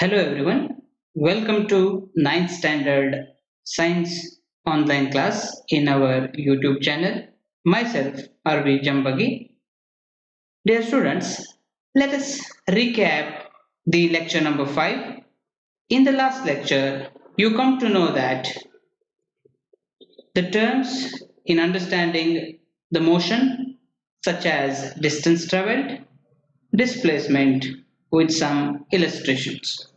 Hello everyone, welcome to ninth standard science online class in our YouTube channel. Myself Jambagi. Dear students, let us recap the lecture number 5. In the last lecture, you come to know that the terms in understanding the motion such as distance traveled, displacement with some illustrations.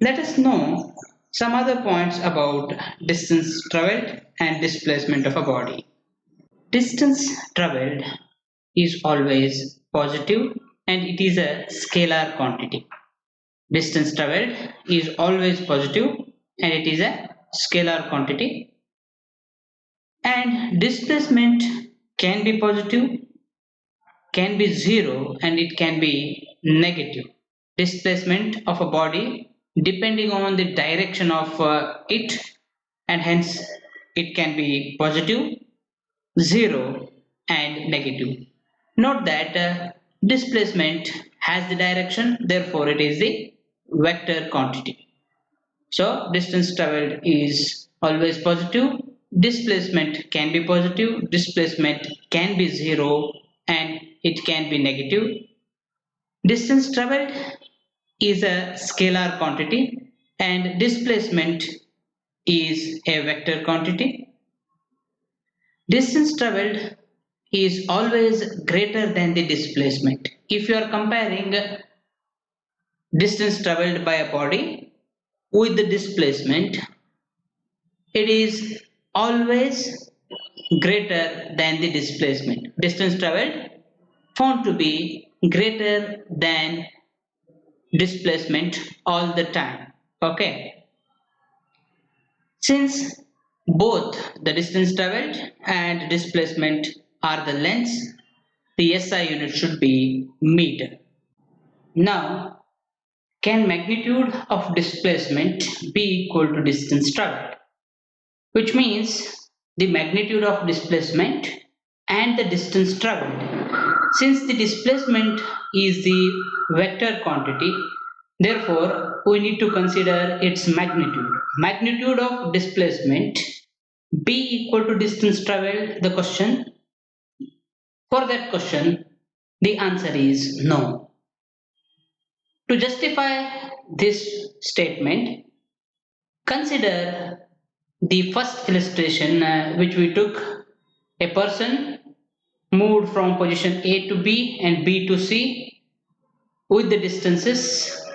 Let us know some other points about distance traveled and displacement of a body. Distance traveled is always positive and it is a scalar quantity. Distance traveled is always positive and it is a scalar quantity. And displacement can be positive, can be zero, and it can be negative. Displacement of a body depending on the direction of it, and hence it can be positive, zero, and negative. Note that displacement has the direction, therefore it is the vector quantity. So distance traveled is always positive, displacement can be positive, displacement can be zero, and it can be negative. Distance traveled is a scalar quantity and displacement is a vector quantity. Distance traveled is always greater than the displacement. If you are comparing distance traveled by a body with the displacement, it is always greater than the displacement. Distance traveled found to be greater than displacement all the time. Okay. Since both the distance traveled and displacement are the lengths, the SI unit should be meter. Now, can magnitude of displacement be equal to distance traveled? Which means the magnitude of displacement and the distance traveled. Since the displacement is the vector quantity, therefore we need to consider its magnitude. Magnitude of displacement be equal to distance traveled, the question. For that question, the answer is no. To justify this statement, consider the first illustration which we took. A person moved from position A to B and B to C with the distances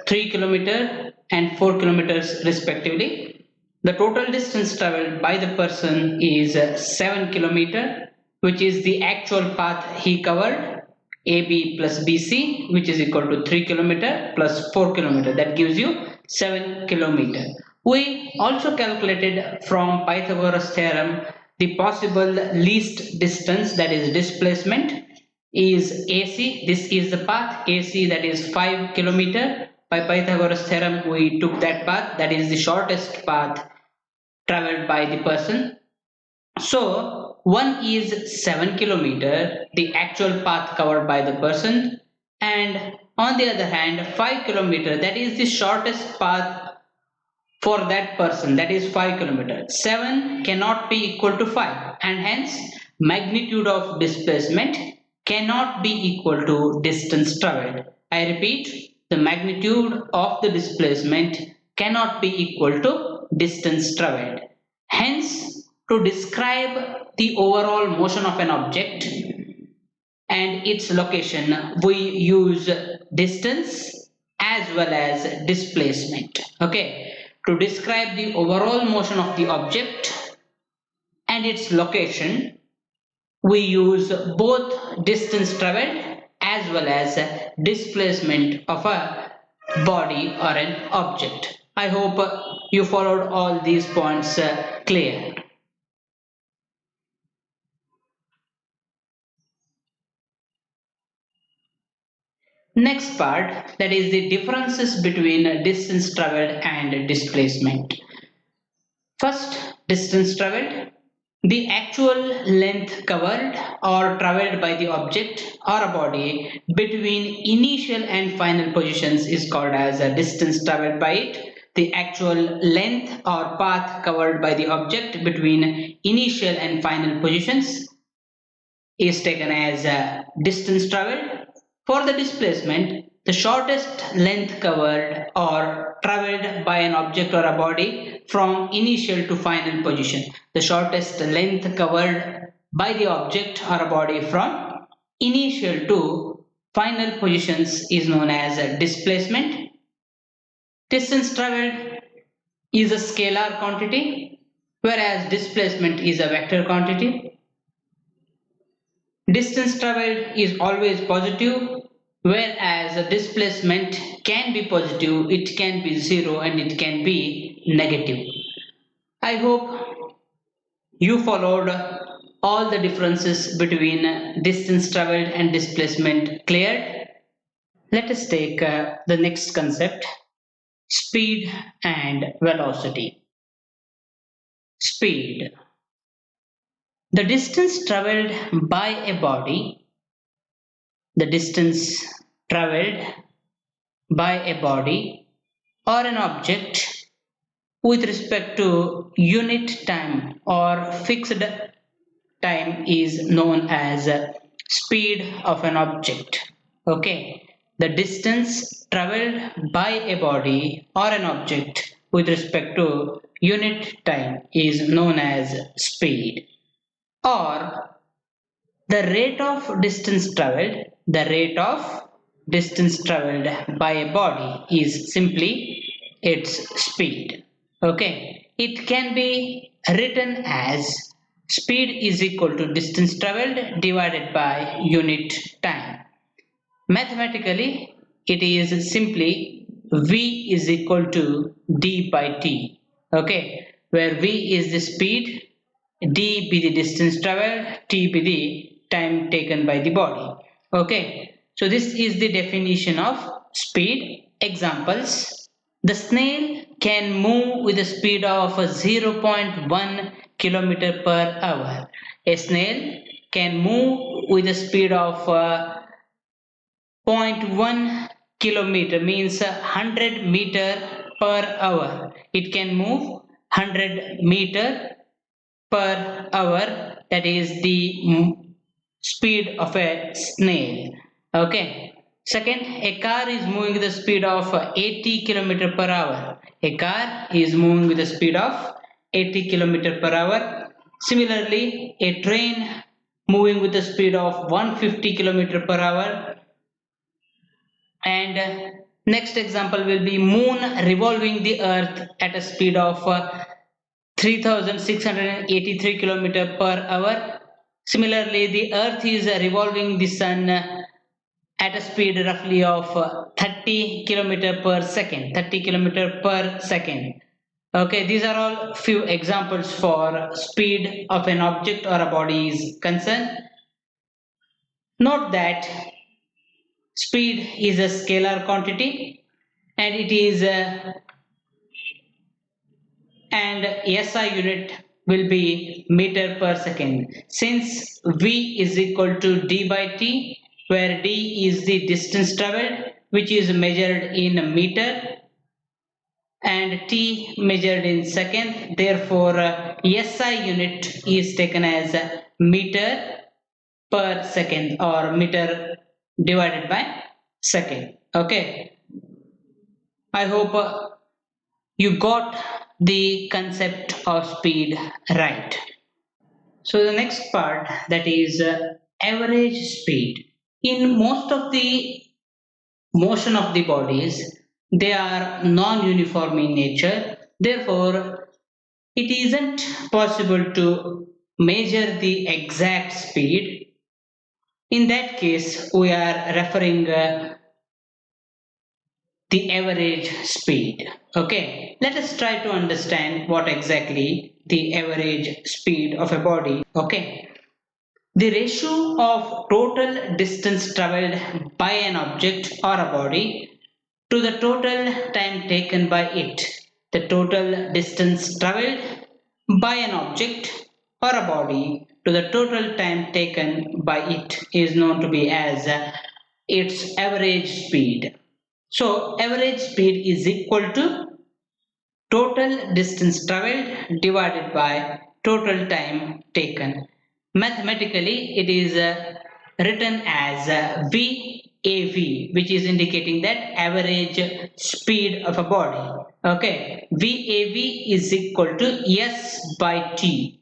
3 km and 4 km respectively. The total distance traveled by the person is 7 km, which is the actual path he covered, AB plus BC, which is equal to 3 km plus 4 km. That gives you 7 km. We also calculated from Pythagoras theorem the possible least distance, that is displacement, is AC. This is the path AC, that is 5 km. By Pythagoras theorem we took that path, that is the shortest path traveled by the person. So one is 7 km, the actual path covered by the person, and on the other hand 5 km, that is the shortest path for that person, that is 5 km. 7 cannot be equal to 5 and hence magnitude of displacement cannot be equal to distance traveled. I repeat, the magnitude of the displacement cannot be equal to distance traveled. Hence, to describe the overall motion of an object and its location, we use distance as well as displacement. Okay, to describe the overall motion of the object and its location, we use both distance traveled as well as displacement of a body or an object. I hope you followed all these points clear. Next part, that is the differences between distance traveled and displacement. First, distance traveled. The actual length covered or traveled by the object or a body between initial and final positions is called as a distance traveled by it. The actual length or path covered by the object between initial and final positions is taken as a distance traveled. For the displacement, the shortest length covered or traveled by an object or a body from initial to final position. The shortest length covered by the object or a body from initial to final positions is known as a displacement. Distance traveled is a scalar quantity, whereas displacement is a vector quantity. Distance traveled is always positive, whereas a displacement can be positive, it can be zero, and it can be negative. I hope you followed all the differences between distance traveled and displacement cleared. Let us take the next concept, speed and velocity. Speed. The distance traveled by a body, the distance traveled by a body or an object with respect to unit time or fixed time is known as speed of an object. Okay, the distance traveled by a body or an object with respect to unit time is known as speed. Or the rate of distance traveled, the rate of distance traveled by a body is simply its speed. Okay, it can be written as speed is equal to distance traveled divided by unit time. Mathematically, it is simply v is equal to d by t. Okay, where v is the speed, d be the distance traveled, t be the time taken by the body. Okay, so this is the definition of speed. Examples: the snail can move with a speed of 0.1 kilometer per hour. A snail can move with a speed of 0.1 kilometer means 100 meter per hour. It can move 100 meter per hour, that is the speed of a snail. Okay. Second, a car is moving with the speed of 80 km per hour. A car is moving with the speed of 80 km per hour. Similarly, a train moving with the speed of 150 km per hour. And next example will be moon revolving the earth at a speed of 3683 km per hour. Similarly, the earth is revolving the sun at a speed roughly of 30 km per second. 30 km per second. Okay, these are all few examples for speed of an object or a body is concerned. Note that speed is a scalar quantity and it is and SI unit will be meter per second. Since V is equal to d by t, where d is the distance traveled, which is measured in meter, and t measured in second, therefore SI unit is taken as meter per second or meter divided by second. Okay, I hope you got the concept of speed right. So the next part, that is average speed. In most of the motion of the bodies, they are non-uniform in nature. Therefore, it isn't possible to measure the exact speed. In that case, we are referring the average speed. Okay, let us try to understand what exactly the average speed of a body. Okay, the ratio of total distance traveled by an object or a body to the total time taken by it. The total distance traveled by an object or a body to the total time taken by it is known to be as its average speed. So average speed is equal to total distance traveled divided by total time taken. Mathematically, it is written as VAV, which is indicating that average speed of a body. Okay, VAV is equal to S by T,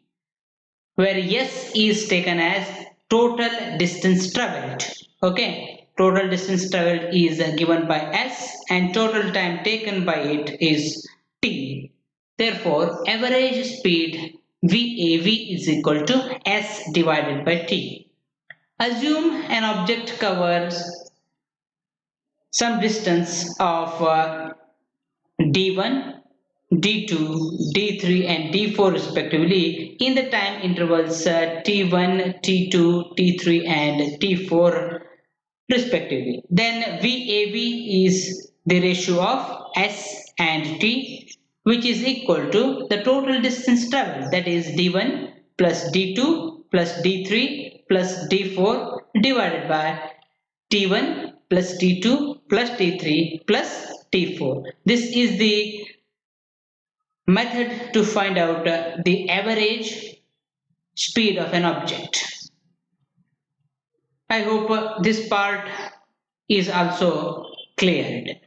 where S is taken as total distance traveled. Okay, total distance traveled is given by S and total time taken by it is T. Therefore, average speed VAV is equal to S divided by T. Assume an object covers some distance of D1, D2, D3 and D4 respectively in the time intervals T1, T2, T3 and T4 respectively. Then VAV is the ratio of S and T, which is equal to the total distance traveled, that is D1 plus D2 plus D3 plus D4 divided by T1 plus T2 plus T3 plus T4. This is the method to find out the average speed of an object. I hope this part is also cleared.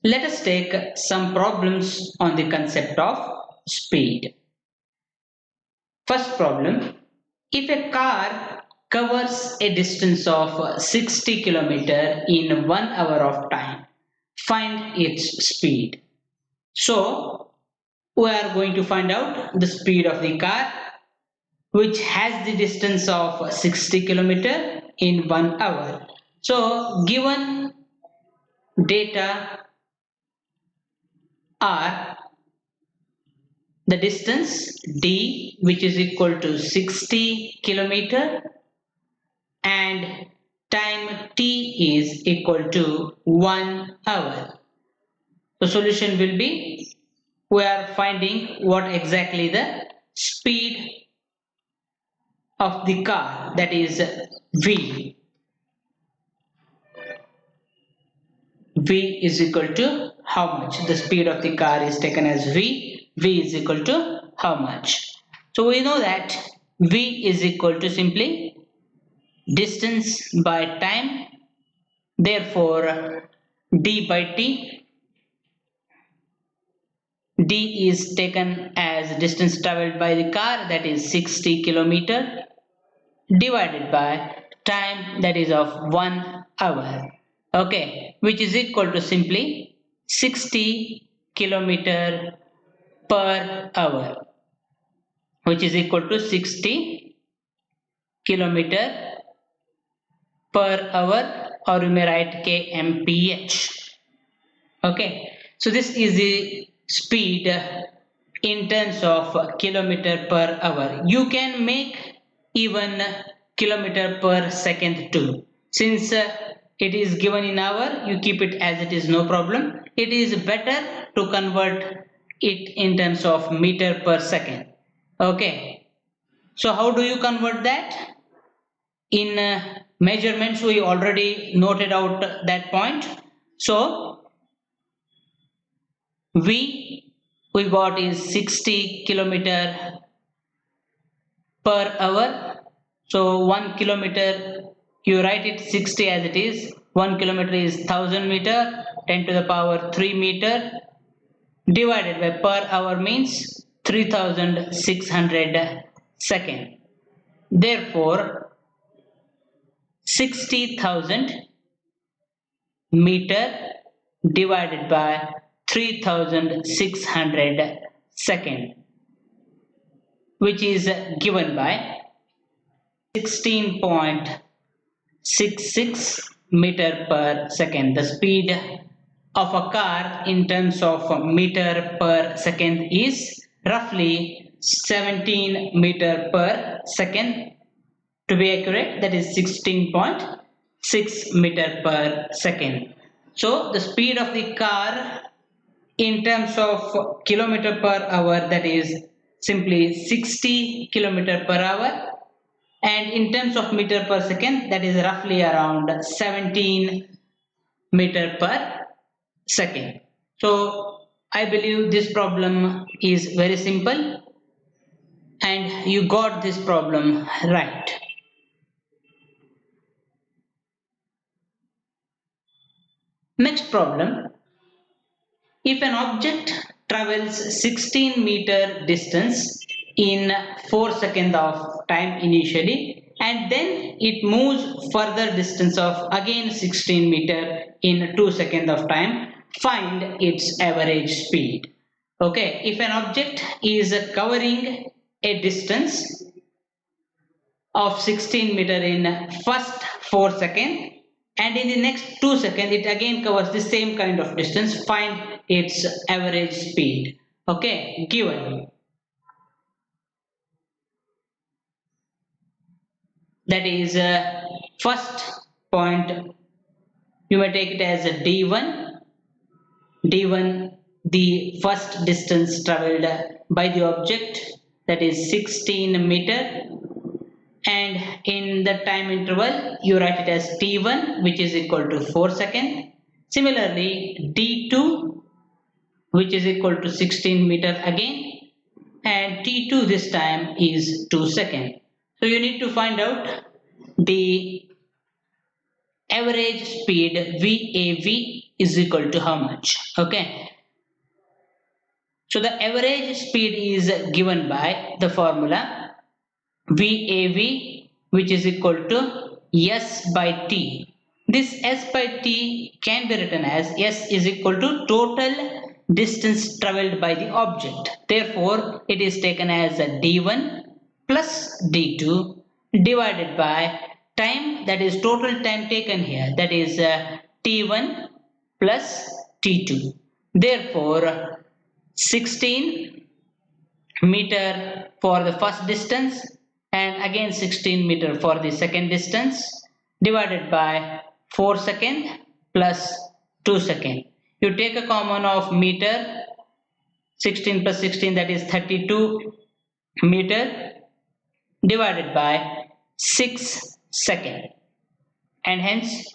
Let us take some problems on the concept of speed. First problem, if a car covers a distance of 60 km in 1 hour of time, find its speed. So, we are going to find out the speed of the car which has the distance of 60 km in 1 hour. So, given data are the distance d, which is equal to 60 km, and time t is equal to 1 hour. The solution will be, we are finding what exactly the speed of the car, that is v. V is equal to how much? The speed of the car is taken as v. V is equal to how much? So we know that v is equal to simply distance by time. Therefore, d by t. D is taken as distance traveled by the car, that is 60 km, divided by time, that is of 1 hour. Okay, which is equal to simply 60 km per hour, which is equal to 60 km per hour, or you may write kmph. Okay, so this is the speed in terms of kilometer per hour. You can make even kilometer per second too. Since it is given in hour, you keep it as it is, no problem. It is better to convert it in terms of meter per second. Okay, so how do you convert that? In measurements, we already noted out that point. So V we got is 60 km per hour. So 1 kilometer, you write it 60 as it is. 1 kilometer is 1000 meter, 10 to the power 3 meter, divided by per hour means 3600 second. Therefore, 60,000 meter divided by 3600 second, which is given by 16.66 meter per second. The speed of a car in terms of meter per second is roughly 17 meter per second. To be accurate, that is 16.6 meter per second. So the speed of the car In terms of kilometer per hour, that is simply 60 kilometer per hour, and in terms of meter per second, that is roughly around 17 meter per second. So I believe this problem is very simple and you got this problem right. Next problem. If an object travels 16-meter distance in 4 seconds of time initially, and then it moves further distance of again 16 meter in 2 seconds of time, find its average speed. Okay, if an object is covering a distance of 16 meter in first 4 seconds, and in the next 2 seconds it again covers the same kind of distance, find its average speed. Okay, given that is first point, you may take it as a d1, the first distance traveled by the object, that is 16 meter, and in the time interval you write it as t1, which is equal to 4 seconds. Similarly, d2, which is equal to 16 meter again, and t2 this time is 2 seconds. So you need to find out the average speed VAV is equal to how much. Okay, so the average speed is given by the formula VAV, which is equal to S by T. This S by T can be written as S is equal to total distance travelled by the object. Therefore, it is taken as a d1 plus d2 divided by time, that is total time taken here, that is t1 plus t2. Therefore, 16 meter for the first distance and again 16 meter for the second distance divided by 4 second plus 2 second. You take a common of meter, 16 plus 16, that is 32 meter divided by 6 second, and hence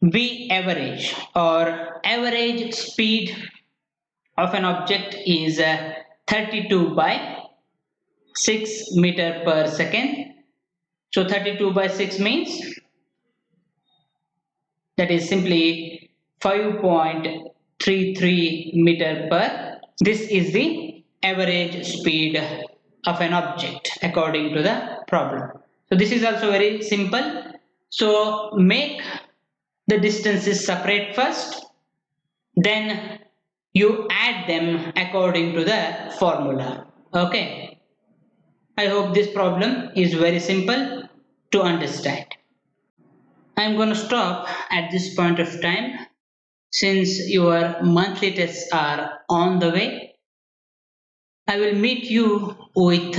V average or average speed of an object is 32 by 6 meter per second. So 32 by 6 means that is simply 5.33 meter per. This is the average speed of an object according to the problem. So this is also very simple. So make the distances separate first, then you add them according to the formula. Okay, I hope this problem is very simple to understand. I'm going to stop at this point of time since your monthly tests are on the way. I will meet you with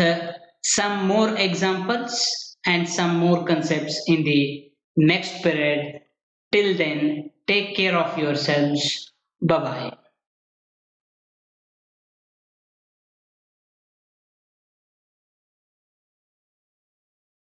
some more examples and some more concepts in the next period. Till then, take care of yourselves. Bye bye.